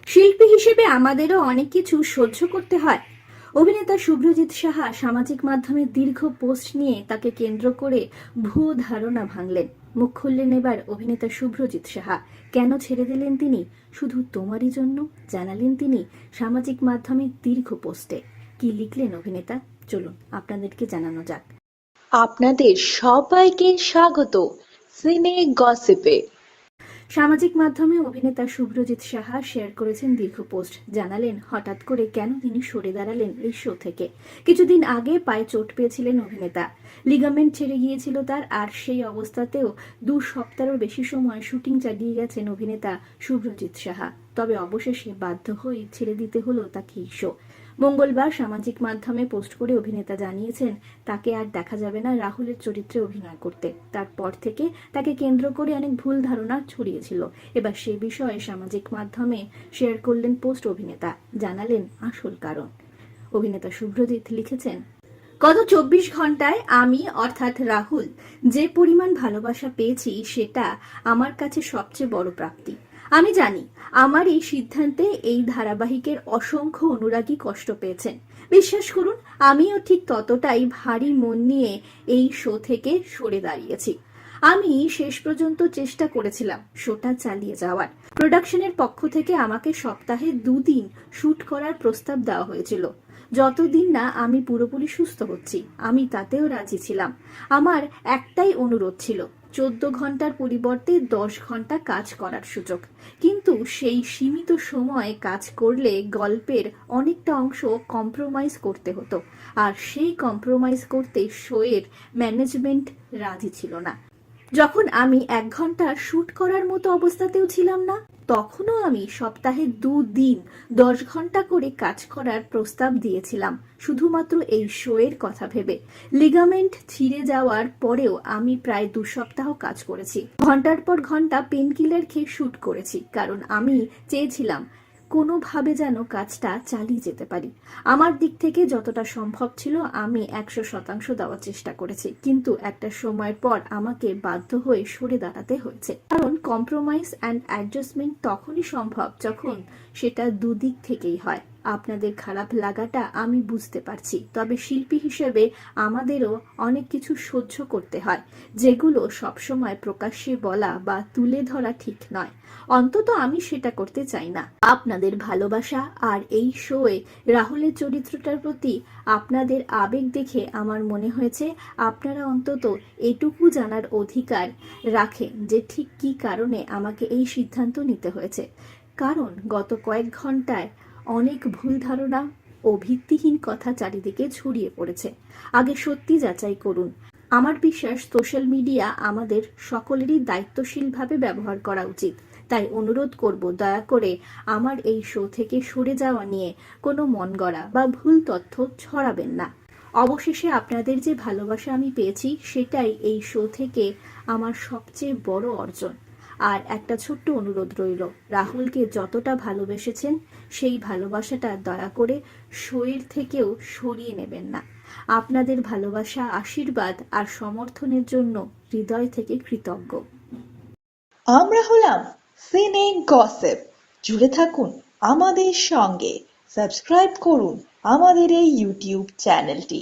শিল্পী হিসেবে আমাদেরও অনেক কিছু সহ্য করতে হয়। অভিনেতা শুভ্রজিৎ সাহা সামাজিক মাধ্যমে দীর্ঘ পোস্ট নিয়ে তাকে কেন্দ্র করে ভুয়ো ধারণা ভাঙলেন। মুখ খুললেন এবার অভিনেতা শুভ্রজিৎ সাহা। কেন ছেড়ে দিলেন তিনি? শুধু তোমারই জন্য, জানালেন তিনি সামাজিক মাধ্যমে দীর্ঘ পোস্টে। কি লিখলেন অভিনেতা, চলুন আপনাদেরকে জানানো যাক। আপনাদের সবাইকে স্বাগত সিনে গসিপে। সামাজিক মাধ্যমে অভিনেতা শুভ্রজিৎ সাহা শেয়ার করেছেন দীর্ঘ পোস্ট। জানালেন হঠাৎ করে কেন তিনি সরে দাঁড়ালেন এই শো থেকে। কিছুদিন আগে পায়ে চোট পেয়েছিলেন অভিনেতা, লিগামেন্ট ছেড়ে গিয়েছিল তার। আর সেই অবস্থাতেও 2 সপ্তাহেরও বেশি সময় শুটিং চালিয়ে গেছেন অভিনেতা শুভ্রজিৎ সাহা। তবে অবশেষে বাধ্য হয়ে ছেড়ে দিতে হলো তাকে এই শো। মঙ্গলবার সামাজিক মাধ্যমে পোস্ট করে অভিনেতা জানিয়েছেন তাকে আর দেখা যাবে না রাহুলের চরিত্রে অভিনয় করতে। তারপর থেকে তাকে কেন্দ্র করে অনেক ভুল ধারণা ছড়িয়েছিল। এবার সে বিষয়ে সামাজিক মাধ্যমে শেয়ার করলেন পোস্ট অভিনেতা, জানালেন আসল কারণ। অভিনেতা শুভ্রজিৎ লিখেছেন, গত 24 ঘন্টায় আমি অর্থাৎ রাহুল যে পরিমাণ ভালোবাসা পেয়েছি সেটা আমার কাছে সবচেয়ে বড় প্রাপ্তি। আমি জানি আমার এই সিদ্ধান্তে এই ধারাবাহিকের অসংখ্য অনুরাগী কষ্ট পেয়েছেন। বিশ্বাস করুন, আমিও ঠিক ততটাই ভারী মন নিয়ে এই শো থেকে সরে দাঁড়িয়েছি। আমি শেষ পর্যন্ত চেষ্টা করেছিলাম শোটা চালিয়ে যাওয়ার। প্রোডাকশনের পক্ষ থেকে আমাকে সপ্তাহে 2 দিন শুট করার প্রস্তাব দেওয়া হয়েছিল। যতদিন না আমি পুরোপুরি সুস্থ হচ্ছি আমি তাতেও রাজি ছিলাম। আমার একটাই অনুরোধ ছিল 14 ঘন্টার পরিবর্তে 10 ঘন্টা কাজ করার সুযোগ। কিন্তু সেই সীমিত সময়ে কাজ করলে গল্পের অনেকটা অংশ কম্প্রোমাইজ করতে হতো, আর সেই কম্প্রোমাইজ করতে শোয়ের ম্যানেজমেন্ট রাজি ছিল না। যখন আমি 1 ঘন্টা শুট করার মতো অবস্থাতেও ছিলাম না, তখনও আমি সপ্তাহে 2 দিন 10 ঘন্টা করে কাজ করার প্রস্তাব দিয়েছিলাম, শুধুমাত্র এই শোয়ের কথা ভেবে। লিগামেন্ট ছিঁড়ে যাওয়ার পরেও আমি প্রায় 2 সপ্তাহ কাজ করেছি। ঘন্টার পর ঘন্টা পেনকিলার খেয়ে শুট করেছি, কারণ আমি চেয়েছিলাম কোনোভাবে যেন কাজটা চালিয়ে যেতে পারি। আমার দিক থেকে যতটা সম্ভব ছিল আমি 100% দেওয়ার চেষ্টা করেছি। কিন্তু একটা সময়ের পর আমাকে বাধ্য হয়ে সরে দাঁড়াতে হয়েছে, কারণ কম্প্রোমাইজ অ্যান্ড অ্যাডজাস্টমেন্ট তখনই সম্ভব যখন সেটা দুদিক থেকেই হয়। আপনাদের খারাপ লাগাটা আমি বুঝতে পারছি, তবে শিল্পী হিসেবে আমাদেরও অনেক কিছু সহ্য করতে হয়, যেগুলো সবসময় প্রকাশ্যে বলা বা তুলে ধরা ঠিক নয়। অন্তত আমি সেটা করতে চাই না। আপনাদের ভালোবাসা আর এই শোয়ে রাহুলের চরিত্রটার প্রতি আপনাদের আবেগ দেখে আমার মনে হয়েছে আপনারা অন্তত এটুকু জানার অধিকার রাখেন যে ঠিক কী কারণে আমাকে এই সিদ্ধান্ত নিতে হয়েছে। কারণ গত কয়েক ঘন্টায় অনেক ভুল ধারণা ও ভিত্তিহীন কথা চারিদিকে ছড়িয়ে পড়েছে। আগে সত্যি যাচাই করুন। আমার বিশ্বাস সোশ্যাল মিডিয়া আমাদের সকলেরই দায়িত্বশীলভাবে ব্যবহার করা উচিত। তাই অনুরোধ করব, দয়া করে আমার এই শো থেকে সরে যাওয়া নিয়ে কোনো মনগড়া বা ভুল তথ্য ছড়াবেন না। অবশেষে আপনাদের যে ভালোবাসা আমি পেয়েছি সেটাই এই শো থেকে আমার সবচেয়ে বড় অর্জন। আর একটা ছোট্ট অনুরোধ রইল, রাহুলকে যতটা ভালোবেসেছেন সেই ভালোবাসাটা দয়া করে শোয়ের থেকেও সরিয়ে নেবেন না। আপনাদের ভালোবাসা, আশীর্বাদ আর সমর্থনের জন্য হৃদয় থেকে কৃতজ্ঞ। আমরা হলাম সিনে গসিপ। জুড়ে থাকুন আমাদের সঙ্গে, সাবস্ক্রাইব করুন আমাদের এই ইউটিউব চ্যানেলটি।